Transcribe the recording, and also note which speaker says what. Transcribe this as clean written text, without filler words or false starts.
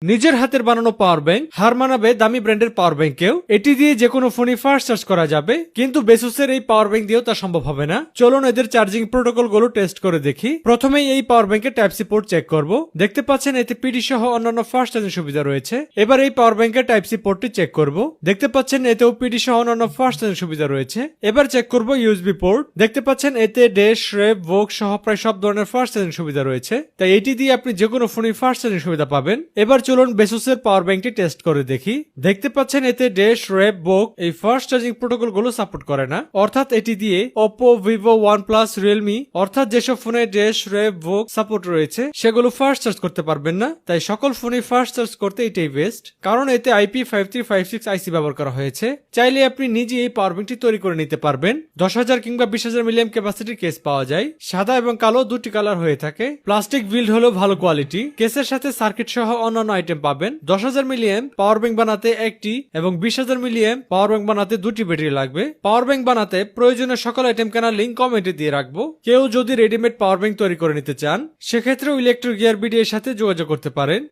Speaker 1: নিজের হাতের বানানো পাওয়ার ব্যাংক হার মানাবে দামি ব্র্যান্ডের পাওয়ার ব্যাংকেও। এটি দিয়ে যে কোনো ফোনই ফাস্ট চার্জ করা যাবে, কিন্তু বেসুসের এই পাওয়ার ব্যাংক দিয়েও তা সম্ভব হবে না। চলুন এদের চার্জিং প্রোটোকল গুলো টেস্ট করে দেখি। প্রথমেই এই পাওয়ার ব্যাংকের টাইপ সি পোর্ট চেক করব। দেখতে পাচ্ছেন এতে পিডি সহ অন্যান্য ফাস্ট চার্জিং সুবিধা রয়েছে। এবার এই পাওয়ার ব্যাংকের টাইপ সি পোর্টটি চেক করব। দেখতে পাচ্ছেন এতেও পিডি সহ অন্যান্য ফাস্ট চার্জিং সুবিধা রয়েছে। এবার চেক করব ইউএসবি পোর্ট। দেখতে পাচ্ছেন এতে ড্যাশ, রেপ, ভোক সহ প্রায় সব ধরনের ফাস্ট চার্জিং সুবিধা রয়েছে, তাই এটি দিয়ে আপনি যে কোনো ফোনে ফাস্ট চার্জিং সুবিধা পাবেন। এবার চলুন বেসুসের পাওয়ার ব্যাংকটি টেস্ট করে দেখি। দেখতে পাচ্ছেন এতে ড্যাশ, রেপ, ভোক এই ফাস্ট চার্জিং প্রোটোকল গুলো সাপোর্ট করে না, অর্থাৎ এটি দিয়ে ওপো, ভিভো, ওয়ানপ্লাস, রিয়েলমি অর্থাৎ যেসব ফোনে ড্যাশ, রেপ, ভোক সাপোর্ট রয়েছে সেগুলো ফাস্ট চার্জ করতে পারবেন না। তাই সকল ফোনে ফাস্ট চার্জ করতে এটাই বেস্ট, কারণ এতে IP5356 আইসি ব্যবহার করা হয়েছে। চাইলে আপনি নিজে এই পাওয়ার ব্যাংকটি তৈরি করে নিতে পারবেন। 10,000 কিংবা 20,000 মিলিয়াম ক্যাপাসিটির কেস পাওয়া যায়। সাদা এবং কালো দুটি কালার হয়ে থাকে। প্লাস্টিক বিল্ড হলো ভালো কোয়ালিটি। কেসের সাথে সার্কিট সহ অন্যান্য আইটেম পাবেন। 10,000 মিলিয়াম পাওয়ার ব্যাংক বানাতে একটি এবং 20,000 মিলিয়াম পাওয়ার ব্যাংক বানাতে দুটি ব্যাটারি লাগবে। পাওয়ার ব্যাংক বানাতে প্রয়োজনীয় সকল আইটেম কেনার লিঙ্ক কমেন্টে দিয়ে রাখবো। কেউ যদি রেডিমেড পাওয়ার ব্যাংক তৈরি করে নিতে চান সেক্ষেত্রেও ইলেকট্রিক গিয়ার বিডি এর সাথে যোগাযোগ করতে পারেন।